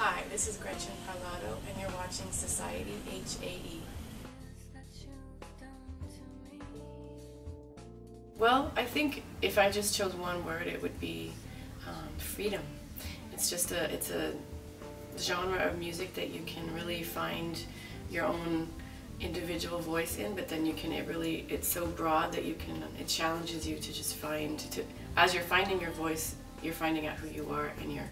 Hi, this is Gretchen Parlato, and you're watching Society, HAE. Well, I think if I just chose one word, it would be freedom. It's a genre of music that you can really find your own individual voice in, but then it's so broad that it challenges you to just as you're finding your voice, you're finding out who you are, and you're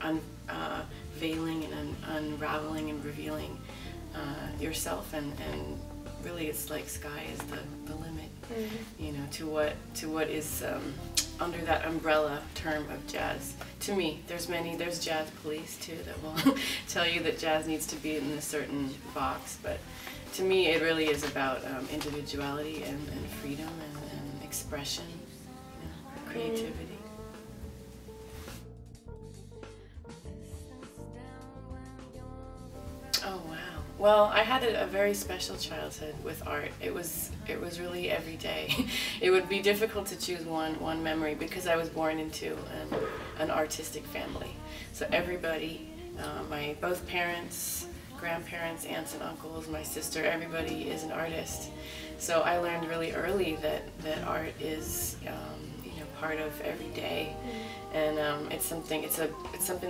unveiling and unraveling and revealing yourself, and really it's like sky is the limit, you know, to what is under that umbrella term of jazz. To me, there's jazz police too that will tell you that jazz needs to be in a certain box, but to me it really is about individuality and freedom and expression, you know, creativity. Oh wow. Well, I had a very special childhood with art. It was really every day. It would be difficult to choose one memory because I was born into an artistic family. So everybody, both parents, grandparents, aunts and uncles, my sister, everybody is an artist. So I learned really early that art is part of every day, and it's something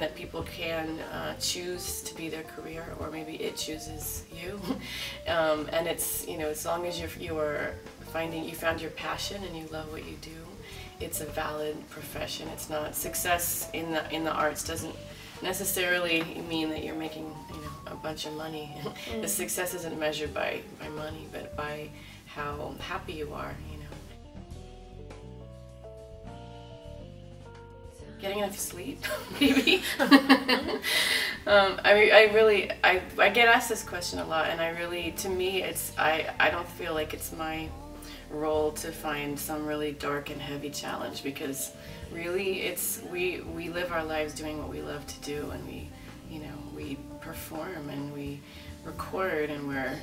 that people can choose to be their career, or maybe it chooses you. And it's, you know, as long as you found your passion and you love what you do, it's a valid profession. It's not success in the arts doesn't necessarily mean that you're making, you know, a bunch of money. The success isn't measured by money, but by how happy you are, you know. Getting enough sleep, maybe. I get asked this question a lot, and to me, I don't feel like it's my role to find some really dark and heavy challenge, because really we live our lives doing what we love to do, and we perform and we record, and we're,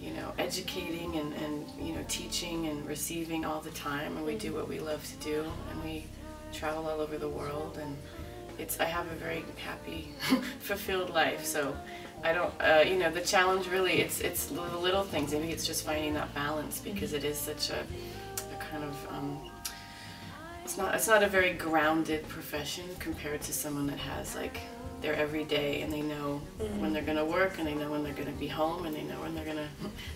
you know, educating and you know, teaching and receiving all the time, and we do what we love to do, and we travel all over the world, and I have a very happy, fulfilled life. So I don't, you know, the challenge really, it's the little things. Maybe it's just finding that balance, because it is such a kind of, it's not a very grounded profession compared to someone that has like their everyday, and they know when they're going to work, and they know when they're going to be home, and they know when they're going to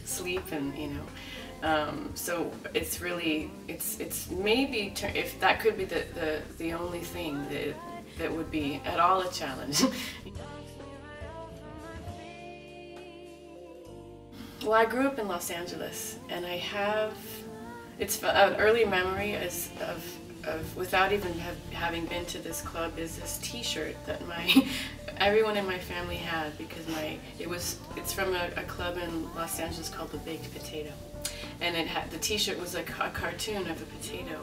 sleep, and you know. So it's really, it's maybe, if that could be the only thing that would be at all a challenge. Well, I grew up in Los Angeles, and it's an early memory of without even having been to this club, is this T-shirt that everyone in my family had, because it's from a club in Los Angeles called the Baked Potato. And the T-shirt was like a cartoon of a potato,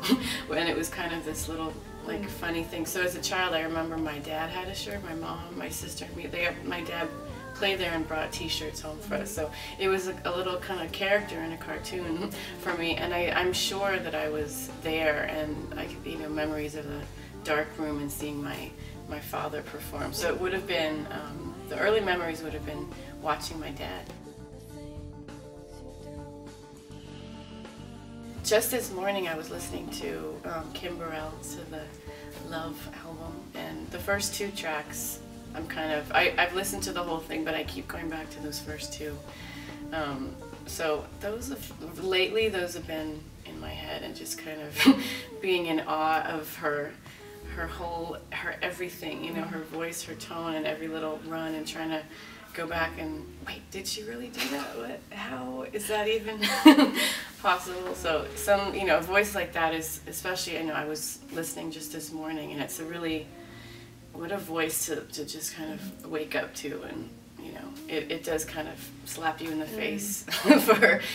and it was kind of this little like funny thing. So as a child, I remember my dad had a shirt, my mom, my sister, me. My dad played there and brought T-shirts home for us. So it was a little kind of character in a cartoon for me, and I'm sure that I was there, and you know, memories of the dark room and seeing my father perform. So it would have been the early memories would have been watching my dad. Just this morning I was listening to Kim Burrell, to the Love album, and the first two tracks, I've listened to the whole thing, but I keep going back to those first two. So lately those have been in my head, and just kind of being in awe of her everything, you know, her voice, her tone, and every little run, and trying to go back and wait, did she really do that? How is that even possible? So you know, a voice like that is, especially, I know I was listening just this morning, and it's what a voice to just kind of wake up to, and you know, it does kind of slap you in the face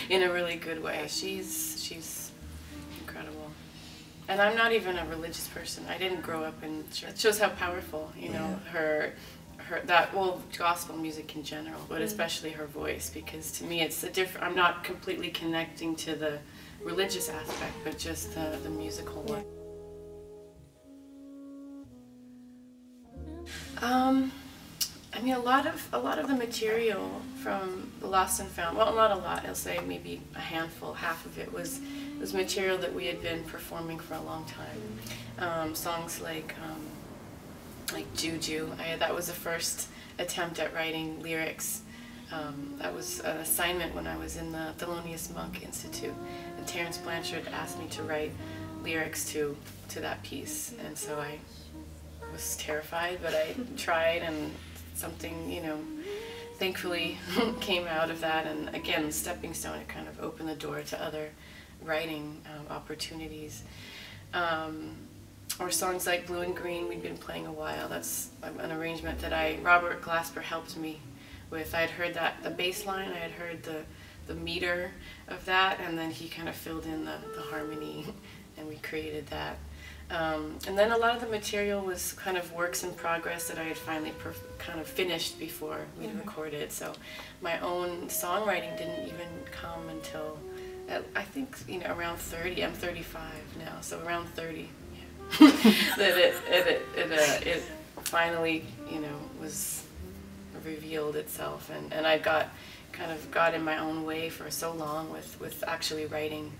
in a really good way. She's incredible. And I'm not even a religious person. I didn't grow up in church. It shows how powerful, you know, gospel music in general, but especially her voice, because to me it's I'm not completely connecting to the religious aspect, but just the musical one. mean, a lot of the material from the Lost and Found, well, not a lot, I'll say maybe a handful, half of it was material that we had been performing for a long time. Songs like Juju, that was the first attempt at writing lyrics. That was an assignment when I was in the Thelonious Monk Institute, and Terence Blanchard asked me to write lyrics to that piece, and so I was terrified, but I tried, and something, you know, thankfully came out of that. And again, stepping stone, it kind of opened the door to other writing opportunities. Or songs like Blue and Green, we'd been playing a while. That's an arrangement that Robert Glasper helped me with. I had heard that, the bass line, I had heard the meter of that, and then he kind of filled in the harmony, and we created that. And then a lot of the material was kind of works in progress that I had finally kind of finished before we'd recorded. So my own songwriting didn't even come until, I think, you know, around 30. I'm 35 now, so around 30, yeah. It finally, you know, was revealed itself, and I got in my own way for so long with actually writing,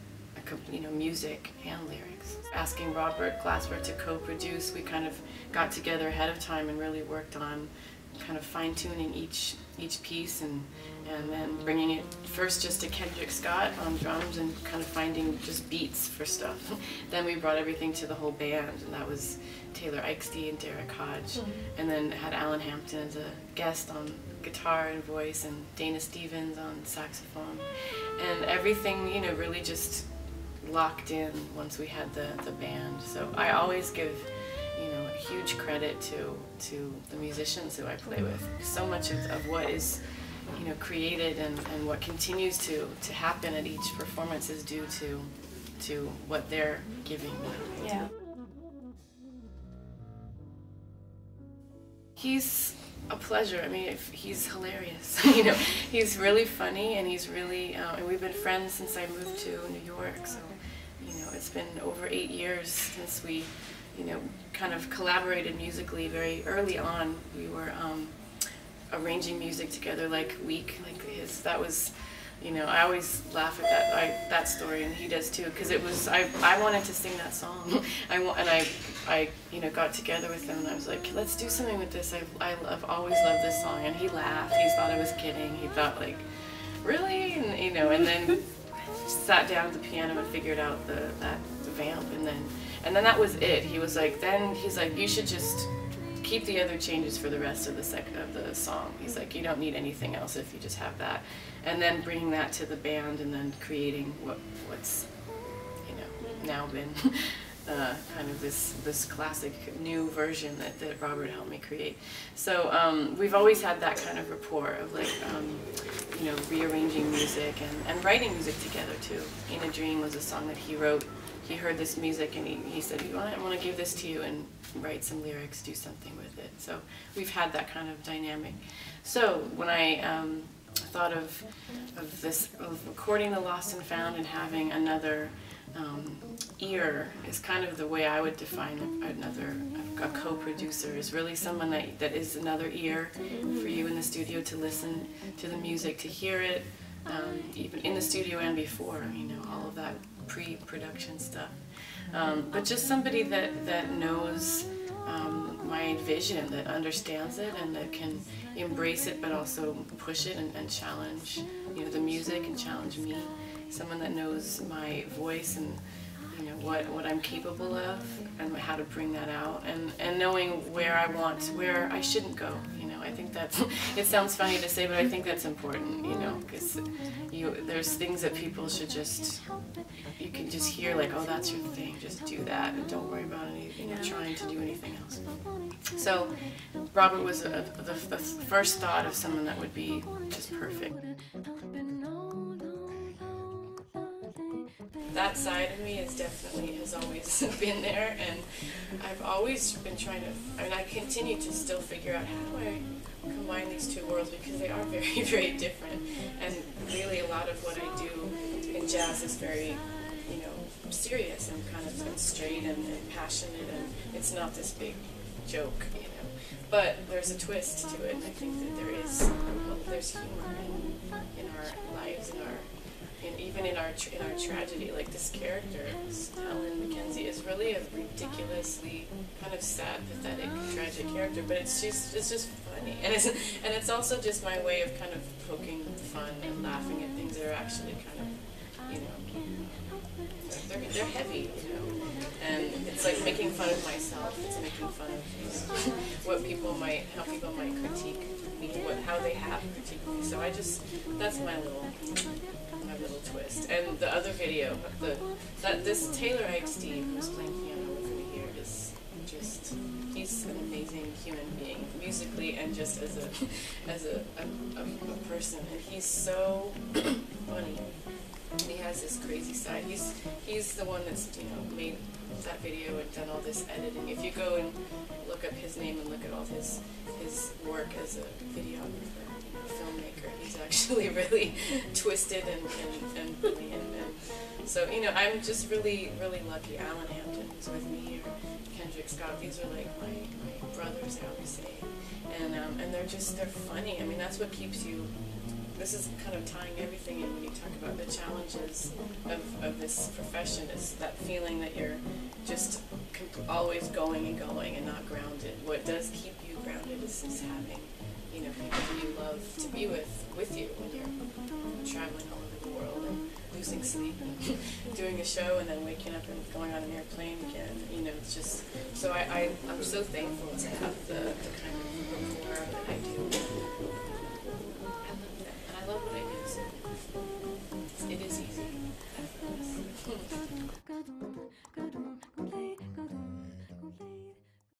you know, music and lyrics. Asking Robert Glasper to co-produce, we kind of got together ahead of time and really worked on kind of fine-tuning each piece, and then bringing it first just to Kendrick Scott on drums and kind of finding just beats for stuff. Then we brought everything to the whole band, and that was Taylor Eichstein and Derek Hodge, and then had Alan Hampton as a guest on guitar and voice, and Dana Stevens on saxophone, and everything, you know, really just locked in once we had the band. So I always give, you know, a huge credit to the musicians who I play with. So much of what is, you know, created and what continues to happen at each performance is due to what they're giving me. Yeah. He's a pleasure. I mean, he's hilarious. You know, he's really funny, and he's really, and we've been friends since I moved to New York. So, you know, it's been over 8 years since we, you know, kind of collaborated musically. Very early on, we were arranging music together, like Week, like his. That was, you know, I always laugh at that story, and he does too, because it was I wanted to sing that song, I you know, got together with him, and I was like, let's do something with this. I've always loved this song, and he laughed. He thought I was kidding. He thought, like, really, and you know, and then sat down at the piano and figured out the vamp, and then that was it. He was like, you should just keep the other changes for the rest of the song. He's like, you don't need anything else if you just have that. And then bringing that to the band, and then creating what's, you know, now been kind of this classic new version that Robert helped me create. So we've always had that kind of rapport of, like, you know, rearranging music and writing music together too. In a Dream was a song that he wrote. He heard this music, and he said, I want to give this to you and write some lyrics, do something with it. So we've had that kind of dynamic. So when I thought of recording the Lost and Found and having another ear, is kind of the way I would define a co-producer, is really someone that is another ear for you in the studio to listen to the music, to hear it, even in the studio and before, you know, all of that pre-production stuff. But just somebody that knows my vision, that understands it, and that can embrace it, but also push it and challenge, you know, the music, and challenge me. Someone that knows my voice, and, you know, what I'm capable of, and how to bring that out, and knowing where I shouldn't go. You know, I think that's, it sounds funny to say, but I think that's important, you know, because there's things that people should just, you can just hear, like, oh, that's your thing, just do that, and don't worry about anything, you know, trying to do anything else. So Robert was the first thought of someone that would be just perfect. That side of me has always been there, and I've always been trying to, I mean, I continue to still figure out, how do I combine these two worlds, because they are very, very different, and really a lot of what I do in jazz is very, you know, serious and kind of straight and passionate, and it's not this big joke, you know. But there's a twist to it, and I think that there's humor in our lives, and even in our tragedy. Like this character, Helen Mackenzie, is really a ridiculously kind of sad, pathetic, tragic character, but it's just funny, and it's also just my way of kind of poking fun and laughing at things that are actually kind of, you know, they're heavy, you know, and it's like making fun of myself. It's making fun of how people might critique me, how they have critiqued me. So that's my little twist. And the other video, this Taylor XD who's playing piano with me here is he's an amazing human being, musically and just as a person, and he's so funny. And he has this crazy side. He's the one that's, you know, made that video and done all this editing. If you go and look up his name and look at all his work as a videographer, you know, filmmaker, he's actually really twisted and brilliant. And so, you know, I'm just really, really lucky. Alan Hampton is with me, or Kendrick Scott. These are like my brothers, I always say. And they're funny. I mean, that's what keeps you. This is kind of tying everything in when you talk about the challenges of this profession, is that feeling that you're just always going and going and not grounded. What does keep you grounded is having, you know, people who you love to be with you when you're traveling all over the world and losing sleep and doing a show and then waking up and going on an airplane again. You know, it's just, so I'm so thankful to have the kind of rapport